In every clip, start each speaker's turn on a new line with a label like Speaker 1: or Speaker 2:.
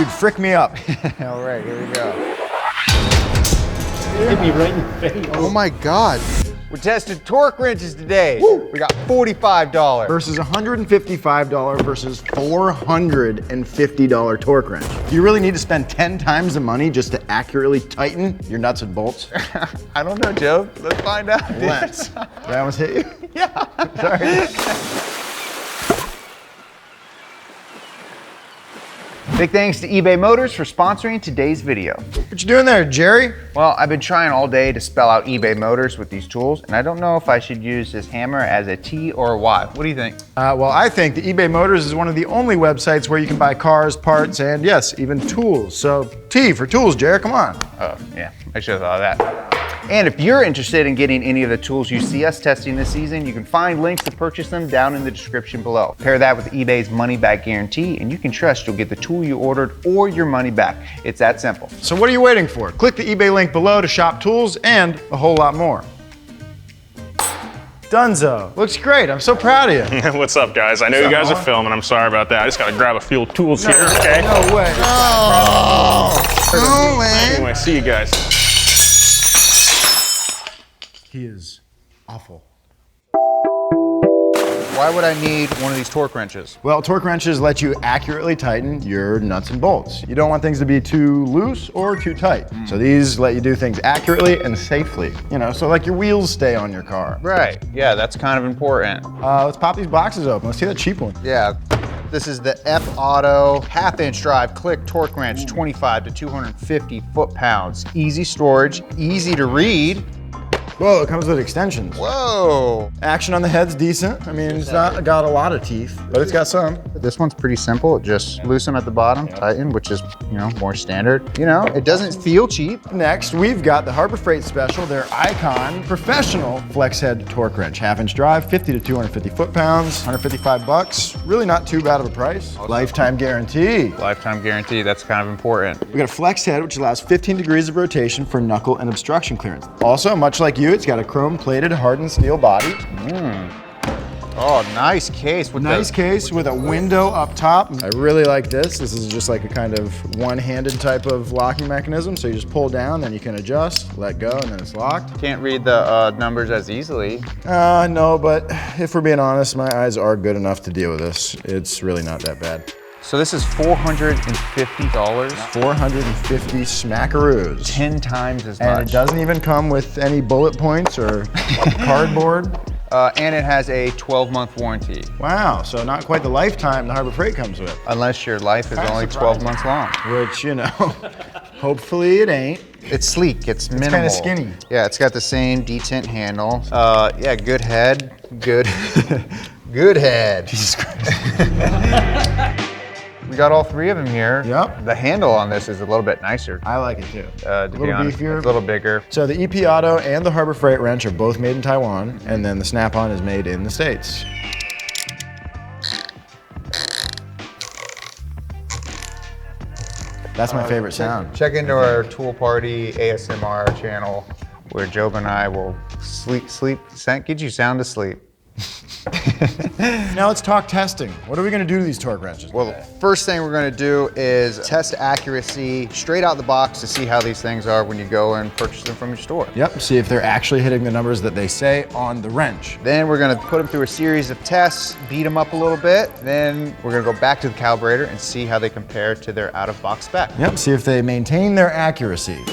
Speaker 1: you'd frick me up.
Speaker 2: All right, here we go.
Speaker 3: Hit me right in the face.
Speaker 1: Oh my God.
Speaker 2: We're testing torque wrenches today.
Speaker 1: Woo.
Speaker 2: We got $45.
Speaker 1: Versus $155 versus $450 torque wrench. Do you really need to spend 10 times the money just to accurately tighten your nuts and bolts?
Speaker 2: I don't know, Joe. Let's find out.
Speaker 1: Let's. Did I almost hit you?
Speaker 2: Yeah.
Speaker 1: Sorry.
Speaker 2: Big thanks to eBay Motors for sponsoring today's video.
Speaker 1: What you doing there, Jerry?
Speaker 2: Well, I've been trying all day to spell out eBay Motors with these tools, and I don't know if I should use this hammer as a T or a Y. What do you think?
Speaker 1: Well, I think that eBay Motors is one of the only websites where you can buy cars, parts, and yes, even tools. So T for tools, Jerry, come on.
Speaker 2: Oh, yeah, I should have thought of that. And if you're interested in getting any of the tools you see us testing this season, you can find links to purchase them down in the description below. Pair that with eBay's money back guarantee, and you can trust you'll get the tool you ordered or your money back. It's that simple.
Speaker 1: So what are you waiting for? Click the eBay link below to shop tools and a whole lot more. Dunzo. Looks great. I'm so proud of you.
Speaker 4: What's up, guys? I know you guys are filming. I'm sorry about that. I just gotta grab a few tools here, okay?
Speaker 1: No way. No way.
Speaker 4: Anyway, see you guys.
Speaker 1: He is awful.
Speaker 2: Why would I need one of these torque wrenches?
Speaker 1: Well, torque wrenches let you accurately tighten your nuts and bolts. You don't want things to be too loose or too tight. So these let you do things accurately and safely. You know, so like your wheels stay on your car.
Speaker 2: Right, yeah, that's kind of important.
Speaker 1: Let's pop these boxes open. Let's see that cheap one.
Speaker 2: Yeah, this is the F Auto half-inch drive click torque wrench, 25 to 250 foot-pounds. Easy storage, easy to read.
Speaker 1: Whoa, it comes with extensions.
Speaker 2: Whoa.
Speaker 1: Action on the head's decent. I mean, it's not got a lot of teeth, but it's got some.
Speaker 2: This one's pretty simple. Just loosen at the bottom, tighten, which is, you know, more standard. You know, it doesn't feel cheap.
Speaker 1: Next, we've got the Harbor Freight Special, their Icon Professional Flex Head Torque Wrench. Half-inch drive, 50 to 250 foot-pounds, $155. Really not too bad of a price. Lifetime guarantee.
Speaker 2: Lifetime guarantee, that's kind of important.
Speaker 1: We got a flex head, which allows 15 degrees of rotation for knuckle and obstruction clearance. Also, much like you, it's got a chrome-plated hardened steel body.
Speaker 2: Oh, nice case.
Speaker 1: Nice case with a window up top. I really like this. This is just like a kind of one-handed type of locking mechanism. So you just pull down, then you can adjust, let go, and then it's locked.
Speaker 2: Can't read the numbers as easily.
Speaker 1: No, but if we're being honest, my eyes are good enough to deal with this. It's really not that bad.
Speaker 2: So this is $450.
Speaker 1: 450 smackaroos.
Speaker 2: 10 times as much.
Speaker 1: And it doesn't even come with any bullet points or cardboard.
Speaker 2: And it has a 12-month warranty.
Speaker 1: Wow, so not quite the lifetime the Harbor Freight comes with.
Speaker 2: Unless your life is only 12 months long.
Speaker 1: Which, you know, hopefully it ain't.
Speaker 2: It's sleek, it's minimal.
Speaker 1: It's kind of skinny.
Speaker 2: Yeah, it's got the same detent handle. Yeah, good head, good, good head.
Speaker 1: Jesus Christ.
Speaker 2: We got all three of them here.
Speaker 1: Yep.
Speaker 2: The handle on this is a little bit nicer.
Speaker 1: I like it too.
Speaker 2: To be honest,
Speaker 1: beefier.
Speaker 2: it's a little bigger.
Speaker 1: So the EP Auto and the Harbor Freight wrench are both made in Taiwan, and then the Snap-on is made in the States. That's my favorite sound.
Speaker 2: Check into our Tool Party ASMR channel where Job and I will get you sound asleep.
Speaker 1: Now let's talk testing. What are we gonna do to these torque wrenches?
Speaker 2: Well, the first thing we're gonna do is test accuracy straight out the box to see how these things are when you go and purchase them from your store.
Speaker 1: Yep, see if they're actually hitting the numbers that they say on the wrench.
Speaker 2: Then we're gonna put them through a series of tests, beat them up a little bit. Then we're gonna go back to the calibrator and see how they compare to their out-of-box spec.
Speaker 1: Yep, see if they maintain their accuracy.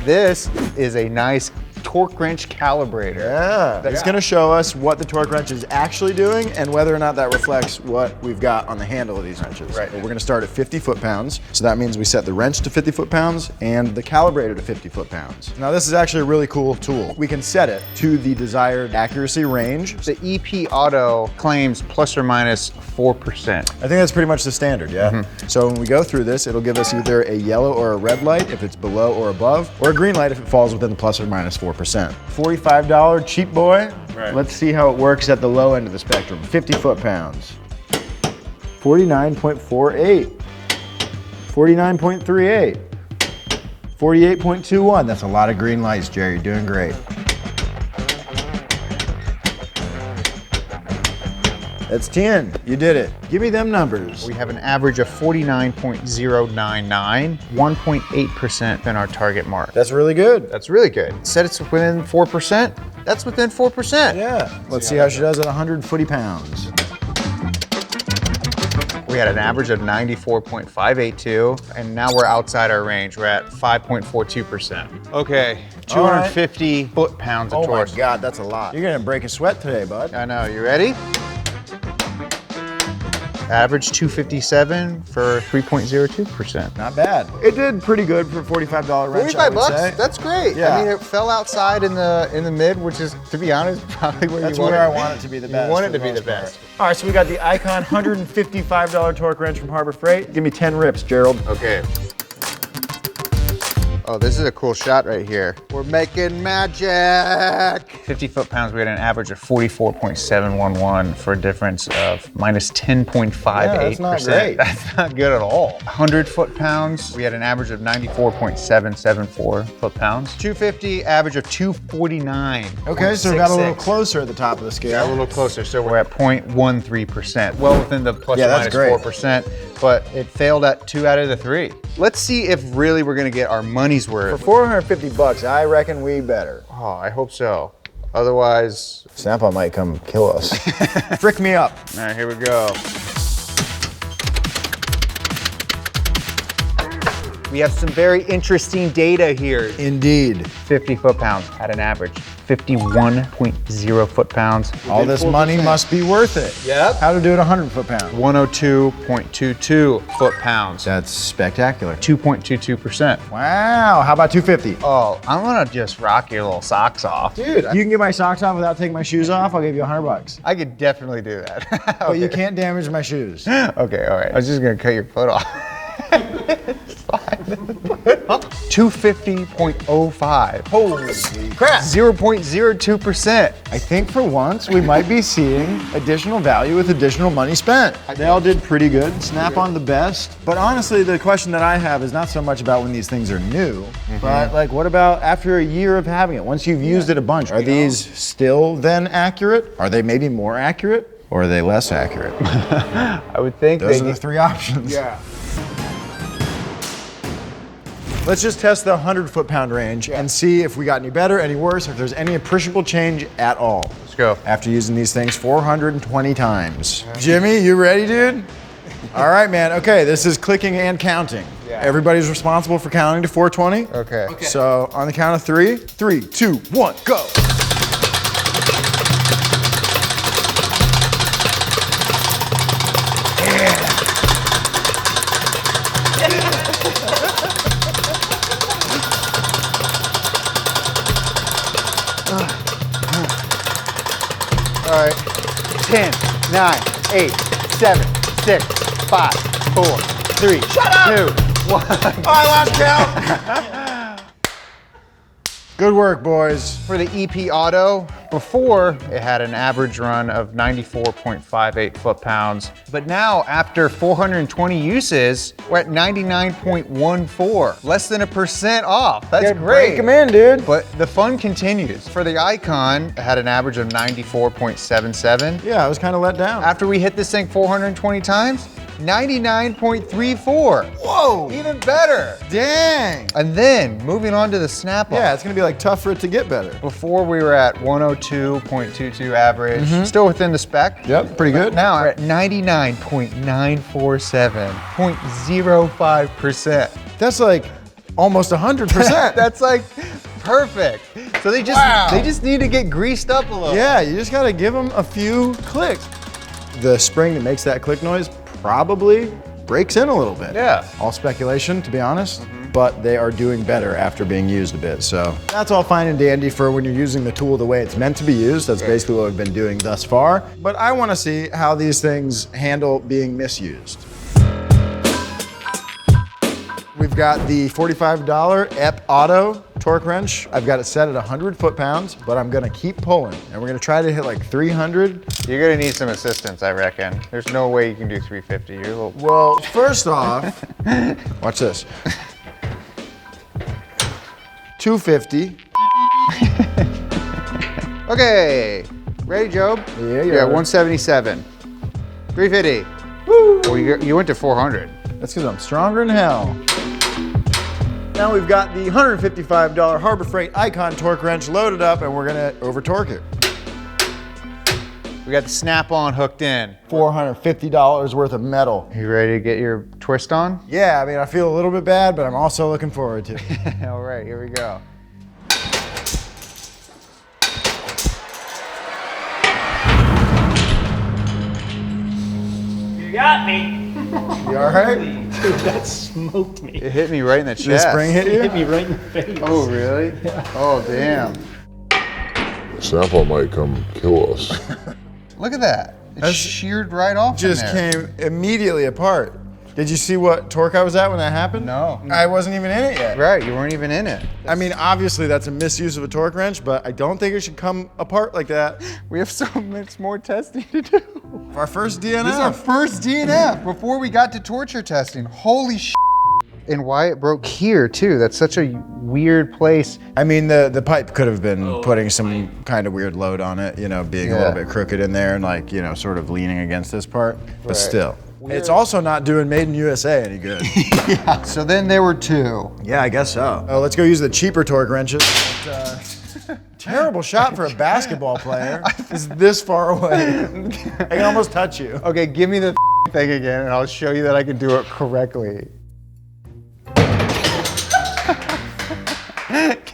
Speaker 2: This is a nice torque wrench calibrator.
Speaker 1: Yeah, it's gonna show us what the torque wrench is actually doing and whether or not that reflects what we've got on the handle of these wrenches.
Speaker 2: Right.
Speaker 1: We're gonna start at 50 foot-pounds. So that means we set the wrench to 50 foot-pounds and the calibrator to 50 foot-pounds. Now this is actually a really cool tool. We can set it to the desired accuracy range.
Speaker 2: The EP Auto claims plus or minus 4%.
Speaker 1: I think that's pretty much the standard, yeah? So when we go through this, it'll give us either a yellow or a red light if it's below or above, or a green light if it falls within the plus or minus 4%. $45 cheap boy.
Speaker 4: Right.
Speaker 1: Let's see how it works at the low end of the spectrum. 50 foot-pounds. 49.48. 49.38. 48.21. That's a lot of green lights, Jerry. You're doing great. That's 10. You did it. Give me them numbers.
Speaker 2: We have an average of 49.099, 1.8% than our target mark.
Speaker 1: That's really good.
Speaker 2: That's really good. Said it's within 4%. That's within 4%.
Speaker 1: Yeah. Let's see how she does at 100 pounds.
Speaker 2: We had an average of 94.582, and now we're outside our range. We're at 5.42%. Okay, 250 foot-pounds of torque.
Speaker 1: Oh my God, that's a lot. You're gonna break a sweat today, bud.
Speaker 2: I know, you ready? Average 257 for 3.02%.
Speaker 1: Not bad. It did pretty good for a $45 wrench, I would say.
Speaker 2: That's great.
Speaker 1: Yeah.
Speaker 2: I mean, it fell outside in the mid, which is, to be honest, probably where
Speaker 1: That's
Speaker 2: you want
Speaker 1: where
Speaker 2: it.
Speaker 1: I want it to be the best.
Speaker 2: You want it
Speaker 1: for
Speaker 2: to be the
Speaker 1: most part.
Speaker 2: best.
Speaker 1: All right, so we got the Icon $155 torque wrench from Harbor Freight. Give me 10 rips, Gerald.
Speaker 2: Okay. Oh, this is a cool shot right here. We're making magic. 50 foot-pounds, we had an average of 44.711 for a difference of minus 10.58%.
Speaker 1: Yeah, that's not great.
Speaker 2: That's not good at all. 100 foot-pounds, we had an average of 94.774 foot-pounds. 250, average of 249.
Speaker 1: Okay, so we got a little closer at the top of the scale.
Speaker 2: Yeah, a little closer. So we're at 0.13%, well within the plus or minus
Speaker 1: great.
Speaker 2: 4%, but it failed at 2 out of the 3. Let's see if really we're gonna get our money's worth.
Speaker 1: For 450 bucks, I reckon we better.
Speaker 2: Oh, I hope so. Otherwise,
Speaker 1: Snap-on might come kill us. Frick me up.
Speaker 2: all right, here we go. We have some very interesting data here.
Speaker 1: Indeed.
Speaker 2: 50 foot-pounds at an average, 51.0 foot-pounds.
Speaker 1: All this money must be worth it.
Speaker 2: Yep.
Speaker 1: How to do it 100 foot-pounds?
Speaker 2: 102.22 foot-pounds,
Speaker 1: That's spectacular.
Speaker 2: 2.22%.
Speaker 1: Wow, how about 250?
Speaker 2: Oh, I'm gonna just rock your little socks off.
Speaker 1: Dude, you can get my socks off without taking my shoes off, I'll give you 100 bucks.
Speaker 2: I could definitely do that.
Speaker 1: But you can't damage my shoes.
Speaker 2: Okay, all right. I was just gonna cut your foot off. It's fine. 250.05.
Speaker 1: Holy crap.
Speaker 2: 0.02%.
Speaker 1: I think for once we might be seeing additional value with additional money spent. They all did pretty good. Snap-on the best. But honestly, the question that I have is not so much about when these things are new, but like what about after a year of having it? Once you've used it a bunch, are these still then accurate? Are they maybe more accurate? Or are they less accurate?
Speaker 2: I would think
Speaker 1: Those are the three options.
Speaker 2: Yeah.
Speaker 1: Let's just test the 100 foot-pound range and see if we got any better, any worse, if there's any appreciable change at all.
Speaker 2: Let's go.
Speaker 1: After using these things 420 times. Jimmy, you ready, dude? All right, man. Okay, this is clicking and counting.
Speaker 2: Yeah.
Speaker 1: Everybody's responsible for counting to 420.
Speaker 2: Okay.
Speaker 1: So on the count of 3, 3, 2, 1, go.
Speaker 2: All right. 10, 9, 8, 7, 6, 5, 4, 3, 2, 1.
Speaker 1: Oh, I lost count. Good work, boys.
Speaker 2: For the EP Auto, before it had an average run of 94.58 foot-pounds, but now after 420 uses, we're at 99.14, less than 1% off. That's great.
Speaker 1: Break them in, dude.
Speaker 2: But the fun continues. For the Icon, it had an average of 94.77.
Speaker 1: Yeah, I was kind of let down.
Speaker 2: After we hit this thing 420 times, 99.34.
Speaker 1: Whoa.
Speaker 2: Even better.
Speaker 1: Dang.
Speaker 2: And then moving on to the Snap-on.
Speaker 1: Yeah, it's gonna be like tough for it to get better.
Speaker 2: Before we were at 102.22 average, still within the spec.
Speaker 1: Yep, pretty good.
Speaker 2: Now we're at 99.947, 0.05%.
Speaker 1: That's like almost 100%.
Speaker 2: That's like perfect. So they just need to get greased up a little.
Speaker 1: Yeah, you just gotta give them a few clicks. The spring that makes that click noise probably breaks in a little bit.
Speaker 2: Yeah.
Speaker 1: All speculation, to be honest, but they are doing better after being used a bit. So that's all fine and dandy for when you're using the tool the way it's meant to be used. That's basically what we've been doing thus far. But I wanna see how these things handle being misused. We've got the $45 EP Auto torque wrench. I've got it set at 100 foot-pounds, but I'm gonna keep pulling. And we're gonna try to hit like 300.
Speaker 2: You're gonna need some assistance, I reckon. There's no way you can do 350. You're a little...
Speaker 1: Well, first off, watch this. 250.
Speaker 2: Okay, ready, Job?
Speaker 1: Yeah,
Speaker 2: You're at 177. 350. Woo! Well, you went to 400.
Speaker 1: That's because I'm stronger than hell. Now we've got the $155 Harbor Freight Icon torque wrench loaded up, and we're gonna over torque it.
Speaker 2: We got the snap-on hooked in.
Speaker 1: $450 worth of metal.
Speaker 2: You ready to get your twist on?
Speaker 1: Yeah, I mean, I feel a little bit bad, but I'm also looking forward to it.
Speaker 2: All right, here we go.
Speaker 3: You got me.
Speaker 1: You all right?
Speaker 3: Dude, that smoked me.
Speaker 2: It hit me right in the chest.
Speaker 1: Did the spring hit you?
Speaker 3: It hit me right in the face.
Speaker 2: Oh, really? Yeah. Oh, damn.
Speaker 5: Snap-on might come kill us.
Speaker 2: Look at that. It sheared right off.
Speaker 1: Just came immediately apart. Did you see what torque I was at when that happened?
Speaker 2: No.
Speaker 1: I wasn't even in it yet.
Speaker 2: Right, you weren't even in it.
Speaker 1: I mean, obviously that's a misuse of a torque wrench, but I don't think it should come apart like that.
Speaker 2: We have so much more testing to do.
Speaker 1: Our first DNF.
Speaker 2: This is our first DNF before we got to torture testing. Holy shit. And why it broke here too. That's such a weird place.
Speaker 1: I mean, the pipe could have been putting some kind of weird load on it, you know, being a little bit crooked in there and like, you know, sort of leaning against this part, but still. It's also not doing Made in USA any good.
Speaker 2: Yeah. So then there were two.
Speaker 1: Yeah, I guess so. Oh, let's go use the cheaper torque wrenches. Terrible shot for a basketball player. It's this far away. I can almost touch you.
Speaker 2: Okay, give me the thing again and I'll show you that I can do it correctly.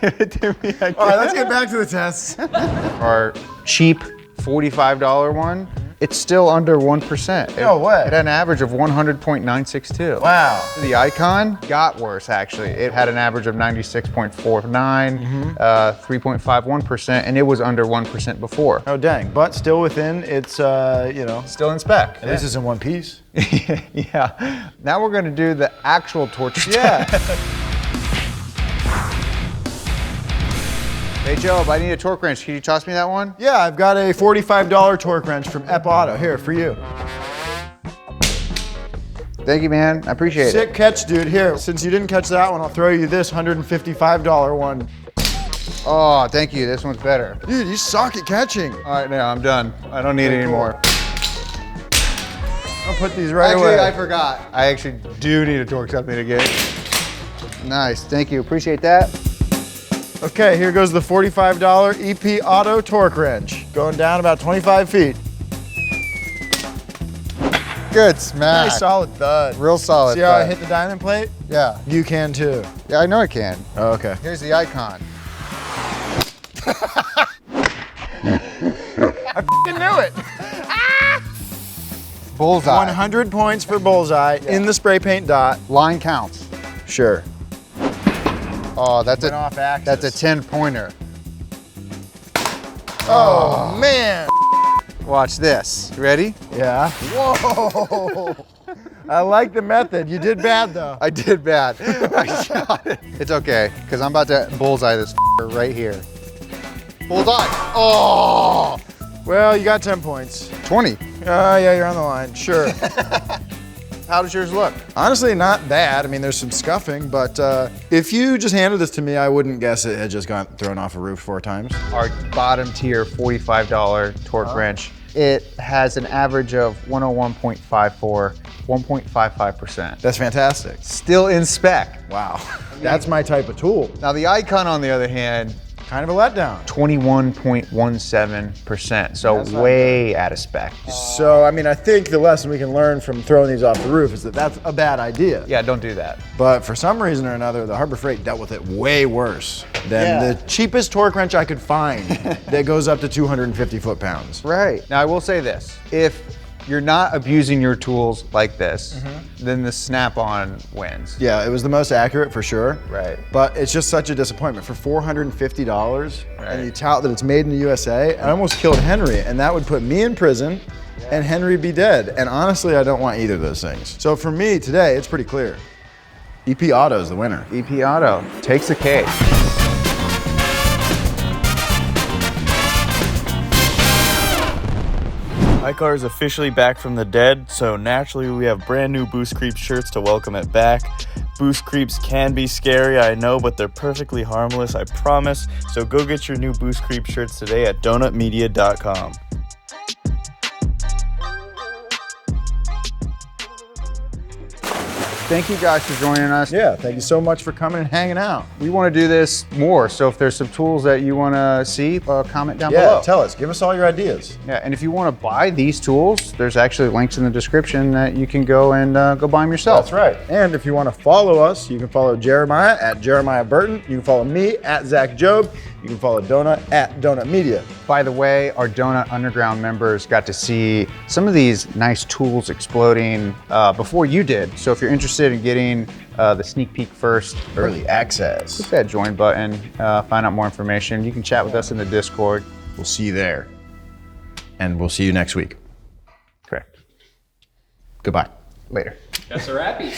Speaker 2: Give it to me again.
Speaker 1: All right, let's get back to the tests.
Speaker 2: Our cheap $45 one, it's still under 1%.
Speaker 1: No way.
Speaker 2: It had an average of 100.962.
Speaker 1: Wow.
Speaker 2: The Icon got worse, actually. It had an average of 96.49, 3.51%, and it was under 1% before.
Speaker 1: Oh, dang. But still within its, you know.
Speaker 2: Still in spec.
Speaker 1: At least it's in one piece.
Speaker 2: Yeah. Now we're gonna do the actual torture test. Hey Job, I need a torque wrench. Can you toss me that one?
Speaker 1: Yeah, I've got a $45 torque wrench from Ep Auto. Here, for you.
Speaker 2: Thank you, man. I appreciate it.
Speaker 1: Sick catch, dude. Here, since you didn't catch that one, I'll throw you this $155 one.
Speaker 2: Oh, thank you. This one's better.
Speaker 1: Dude, you suck at catching.
Speaker 2: All right, now I'm done. I don't need it anymore.
Speaker 1: I'll put these right away.
Speaker 2: Actually, I forgot. I actually do need to torque something again. Nice. Thank you. Appreciate that.
Speaker 1: Okay, here goes the $45 EP Auto torque wrench. Going down about 25 feet.
Speaker 2: Good smack.
Speaker 1: Nice solid thud.
Speaker 2: Real solid.
Speaker 1: See how I
Speaker 2: thud.
Speaker 1: hit the diamond plate?
Speaker 2: Yeah.
Speaker 1: You can too.
Speaker 2: Yeah, I know I can.
Speaker 1: Oh, okay.
Speaker 2: Here's the Icon.
Speaker 1: I knew it.
Speaker 2: Bullseye.
Speaker 1: 100 points for bullseye in the spray paint dot.
Speaker 2: Line counts.
Speaker 1: Sure.
Speaker 2: Oh, that's
Speaker 1: Went off axis.
Speaker 2: that's a 10-pointer.
Speaker 1: Oh, man.
Speaker 2: Watch this. You ready?
Speaker 1: Yeah. Whoa. I like the method. You did bad though.
Speaker 2: I did bad. I shot it. It's okay, because I'm about to bullseye this right here. Bullseye. Oh!
Speaker 1: Well, you got 10 points.
Speaker 2: 20.
Speaker 1: Yeah, you're on the line. Sure.
Speaker 2: How does yours look?
Speaker 1: Honestly, not bad. I mean, there's some scuffing, but if you just handed this to me, I wouldn't guess it had just gotten thrown off a roof 4 times.
Speaker 2: Our bottom tier $45 torque wrench. It has an average of 101.54, 1.55%.
Speaker 1: That's fantastic.
Speaker 2: Still in spec.
Speaker 1: Wow. That's my type of tool.
Speaker 2: Now the Icon, on the other hand,
Speaker 1: Kind of a letdown.
Speaker 2: 21.17%, so way out of spec.
Speaker 1: So, I mean, I think the lesson we can learn from throwing these off the roof is that that's a bad idea.
Speaker 2: Yeah, don't do that.
Speaker 1: But for some reason or another, the Harbor Freight dealt with it way worse than the cheapest torque wrench I could find that goes up to 250 foot-pounds.
Speaker 2: Right. Now, I will say this. If you're not abusing your tools like this, then the Snap-on wins.
Speaker 1: Yeah, it was the most accurate for sure.
Speaker 2: Right.
Speaker 1: But it's just such a disappointment. For $450, and you tout that it's made in the USA, I almost killed Henry, and that would put me in prison, and Henry be dead. And honestly, I don't want either of those things. So for me today, it's pretty clear. EP Auto is the winner.
Speaker 2: EP Auto takes the cake.
Speaker 6: My car is officially back from the dead, so naturally we have brand new Boost Creeps shirts to welcome it back. Boost Creeps can be scary, I know, but they're perfectly harmless, I promise. So go get your new Boost Creep shirts today at donutmedia.com.
Speaker 2: thank you guys for joining us.
Speaker 1: Yeah, thank you so much for coming and hanging out.
Speaker 2: We want to do this more, so if there's some tools that you want to see, comment down
Speaker 1: Yeah,
Speaker 2: below.
Speaker 1: tell us. Give us all your ideas.
Speaker 2: Yeah, and if you want to buy these tools, there's actually links in the description that you can go and go buy them yourself.
Speaker 1: That's right. And if you want to follow us, you can follow Jeremiah at Jeremiah Burton. You can follow me at Zach Job. You can follow Donut at Donut Media.
Speaker 2: By the way, our Donut Underground members got to see some of these nice tools exploding before you did. So if you're interested in getting the sneak peek first,
Speaker 1: Early access.
Speaker 2: click that join button, find out more information. You can chat with us in the Discord.
Speaker 1: We'll see you there. And we'll see you next week.
Speaker 2: Correct.
Speaker 1: Goodbye.
Speaker 2: Later.
Speaker 3: That's a wrappy.